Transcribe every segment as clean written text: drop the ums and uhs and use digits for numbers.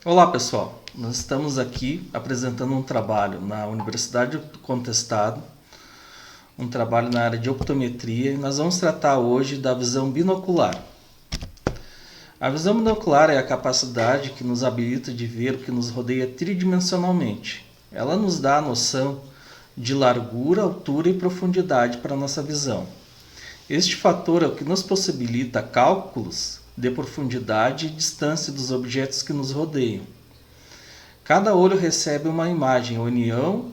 Olá pessoal, nós estamos aqui apresentando um trabalho na Universidade do Contestado, um trabalho na área de optometria, e nós vamos tratar hoje da visão binocular. A visão binocular é a capacidade que nos habilita de ver o que nos rodeia tridimensionalmente. Ela nos dá a noção de largura, altura e profundidade para a nossa visão. Este fator é o que nos possibilita cálculos de profundidade e distância dos objetos que nos rodeiam. Cada olho recebe uma imagem, a união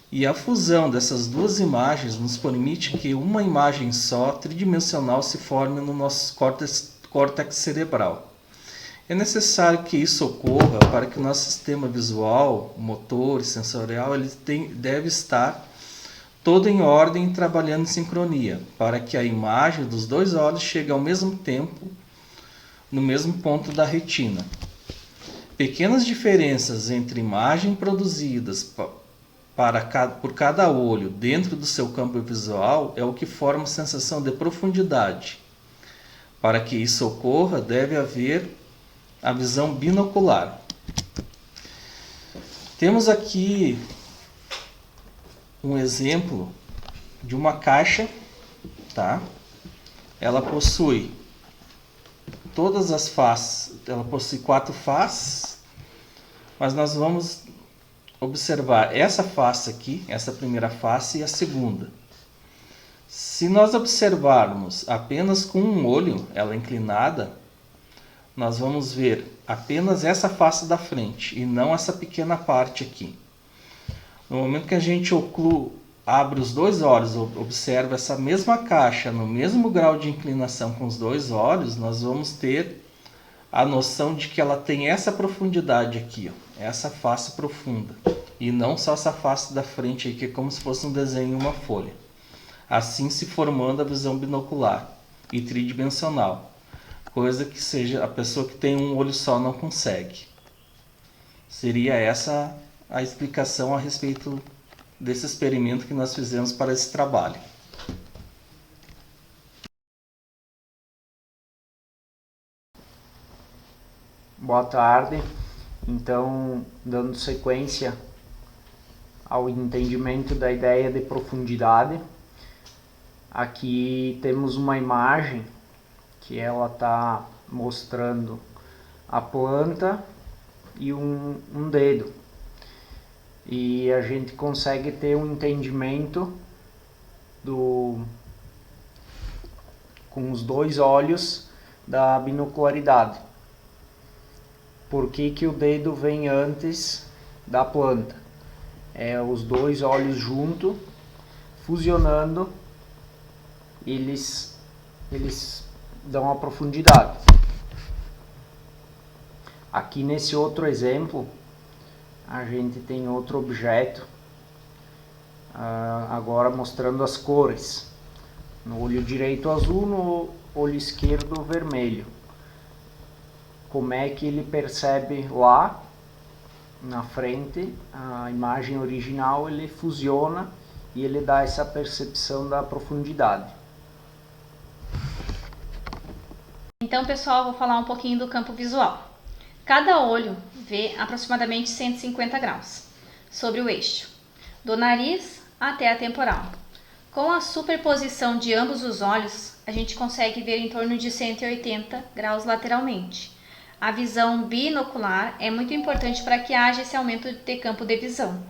e a fusão dessas duas imagens nos permite que uma imagem só, tridimensional, se forme no nosso córtex cerebral. É necessário que isso ocorra para que o nosso sistema visual, motor e sensorial deve estar todo em ordem e trabalhando em sincronia, para que a imagem dos dois olhos chegue ao mesmo tempo no mesmo ponto da retina. Pequenas diferenças entre imagens produzidas por cada olho dentro do seu campo visual é o que forma a sensação de profundidade. Para que isso ocorra, deve haver a visão binocular. Temos aqui um exemplo de uma caixa, tá? Ela possui todas as faces, ela possui 4 faces, mas nós vamos observar essa face aqui, essa primeira face e a segunda. Se nós observarmos apenas com um olho, ela inclinada, nós vamos ver apenas essa face da frente e não essa pequena parte aqui. No momento que a gente abre os dois olhos, observa essa mesma caixa no mesmo grau de inclinação com os dois olhos, nós vamos ter a noção de que ela tem essa profundidade aqui, ó, essa face profunda, e não só essa face da frente aqui, que é como se fosse um desenho em uma folha. Assim se formando a visão binocular e tridimensional, coisa que seja a pessoa que tem um olho só não consegue. Seria essa a explicação a respeito desse experimento que nós fizemos para esse trabalho. Boa tarde. Então, dando sequência ao entendimento da ideia de profundidade, aqui temos uma imagem que ela está mostrando a planta e um dedo. E a gente consegue ter um entendimento com os dois olhos da binocularidade. Por que o dedo vem antes da planta? Os dois olhos juntos, fusionando, eles dão a profundidade. Aqui nesse outro exemplo, a gente tem outro objeto, agora mostrando as cores. No olho direito azul, no olho esquerdo vermelho. Como é que ele percebe lá na frente a imagem original, ele fusiona e ele dá essa percepção da profundidade. Então, pessoal, vou falar um pouquinho do campo visual. Cada olho vê aproximadamente 150 graus sobre o eixo, do nariz até a temporal. Com a superposição de ambos os olhos, a gente consegue ver em torno de 180 graus lateralmente. A visão binocular é muito importante para que haja esse aumento de campo de visão.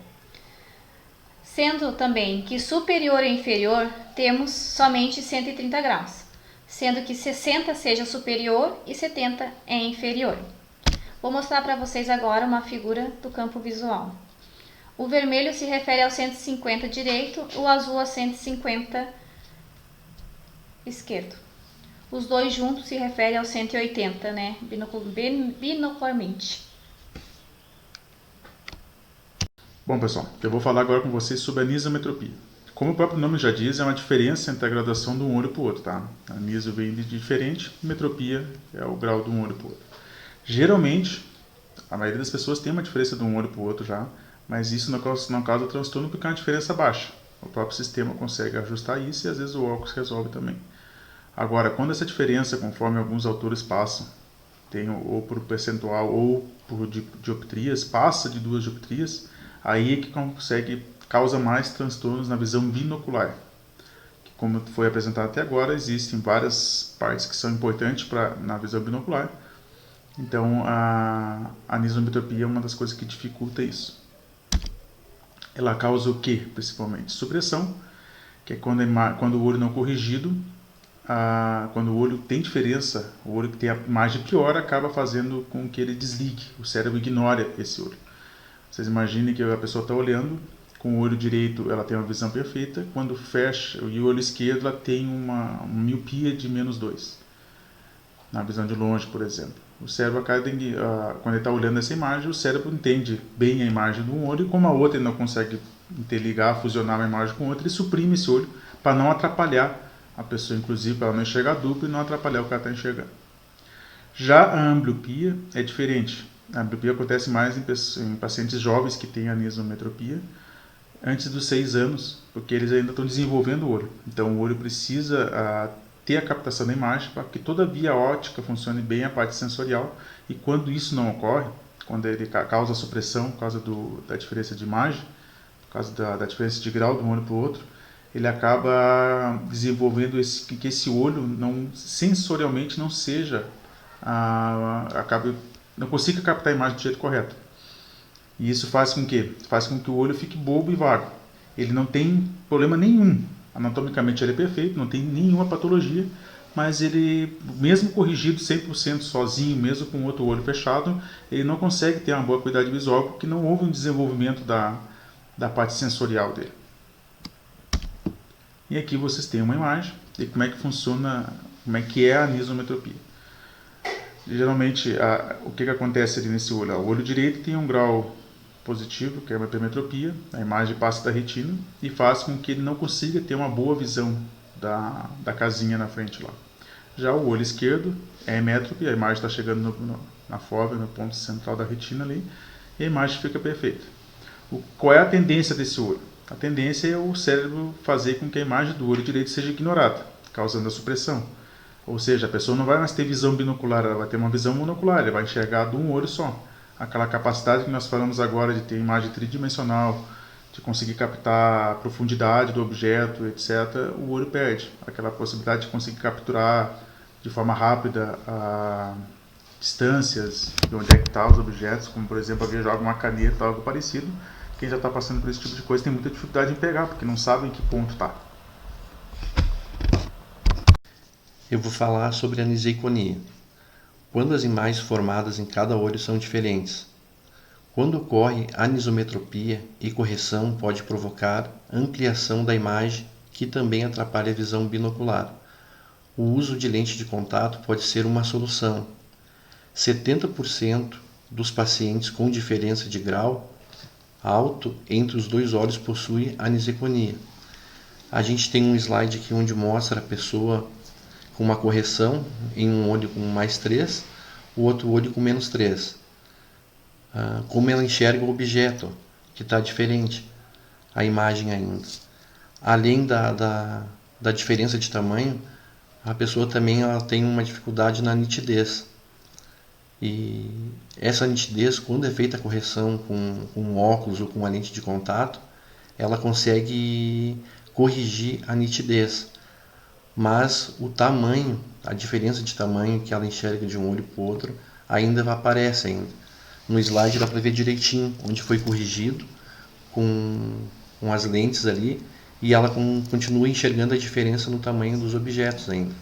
Sendo também que superior e inferior temos somente 130 graus, sendo que 60 seja superior e 70 é inferior. Vou mostrar para vocês agora uma figura do campo visual. O vermelho se refere ao 150 direito, o azul a 150 esquerdo. Os dois juntos se referem ao 180, né? Binocularmente. Bom, pessoal, eu vou falar agora com vocês sobre a anisometropia. Como o próprio nome já diz, é uma diferença entre a graduação de um olho para o outro, tá? A aniso vem de diferente, metropia é o grau de um olho para o outro. Geralmente, a maioria das pessoas tem uma diferença de um olho para o outro já, mas isso não causa transtorno porque é uma diferença baixa. O próprio sistema consegue ajustar isso e às vezes o óculos resolve também. Agora, quando essa diferença, conforme alguns autores passam, tem ou por percentual ou por dioptrias, passa de 2 dioptrias, aí é que causa mais transtornos na visão binocular. Que, como foi apresentado até agora, existem várias partes que são importantes na visão binocular. Então, a anisometropia é uma das coisas que dificulta isso. Ela causa o que, principalmente? Supressão, que é quando o olho não é corrigido, quando o olho tem diferença, o olho que tem a imagem pior acaba fazendo com que ele desligue, o cérebro ignora esse olho. Vocês imaginem que a pessoa está olhando, com o olho direito ela tem uma visão perfeita, quando fecha, e o olho esquerdo ela tem uma miopia de -2, na visão de longe, por exemplo. O cérebro, quando ele está olhando essa imagem, o cérebro entende bem a imagem de um olho, e como a outra ele não consegue interligar, fusionar uma imagem com outra, ele suprime esse olho para não atrapalhar a pessoa, inclusive, para ela não enxergar duplo e não atrapalhar o que ela está enxergando. Já a ambliopia é diferente. A ambliopia acontece mais em pacientes jovens que têm anisometropia antes dos 6 anos, porque eles ainda estão desenvolvendo o olho. Então o olho precisa ter a captação da imagem para que toda a via óptica funcione bem, a parte sensorial, e quando isso não ocorre, quando ele causa supressão por causa da diferença de imagem, por causa da diferença de grau de um olho para o outro, ele acaba desenvolvendo que esse olho sensorialmente não seja, não consiga captar a imagem do jeito correto. E isso faz com que o olho fique bobo e vago. Ele não tem problema nenhum. Anatomicamente ele é perfeito, não tem nenhuma patologia, mas ele, mesmo corrigido 100% sozinho, mesmo com o outro olho fechado, ele não consegue ter uma boa qualidade visual porque não houve um desenvolvimento da parte sensorial dele. E aqui vocês têm uma imagem de como é que funciona, como é que é a anisometropia. Geralmente, o que acontece ali nesse olho? O olho direito tem um grau positivo, que é uma hipermetropia, a imagem passa da retina e faz com que ele não consiga ter uma boa visão da casinha na frente lá. Já o olho esquerdo é emétrope, a imagem está chegando na fóvea, no ponto central da retina ali, e a imagem fica perfeita. Qual é a tendência desse olho? A tendência é o cérebro fazer com que a imagem do olho direito seja ignorada, causando a supressão. Ou seja, a pessoa não vai mais ter visão binocular, ela vai ter uma visão monocular, ela vai enxergar de um olho só. Aquela capacidade que nós falamos agora de ter imagem tridimensional, de conseguir captar a profundidade do objeto, etc., o olho perde. Aquela possibilidade de conseguir capturar de forma rápida distâncias de onde é que estão os objetos, como por exemplo, alguém joga uma caneta, algo parecido. Quem já está passando por esse tipo de coisa tem muita dificuldade em pegar, porque não sabe em que ponto está. Eu vou falar sobre a aniseikonia. Quando as imagens formadas em cada olho são diferentes. Quando ocorre anisometropia e correção pode provocar ampliação da imagem, que também atrapalha a visão binocular. O uso de lente de contato pode ser uma solução. 70% dos pacientes com diferença de grau alto entre os 2 olhos possuem aniseikonia. A gente tem um slide aqui onde mostra a pessoa com uma correção em um olho com +3, o outro olho com -3. Como ela enxerga o objeto, que está diferente, a imagem ainda. Além da diferença de tamanho, a pessoa também tem uma dificuldade na nitidez. E essa nitidez, quando é feita a correção com óculos ou com a lente de contato, ela consegue corrigir a nitidez. Mas o tamanho, a diferença de tamanho que ela enxerga de um olho para o outro, ainda aparece ainda. No slide dá para ver direitinho onde foi corrigido com as lentes ali, e ela continua enxergando a diferença no tamanho dos objetos ainda.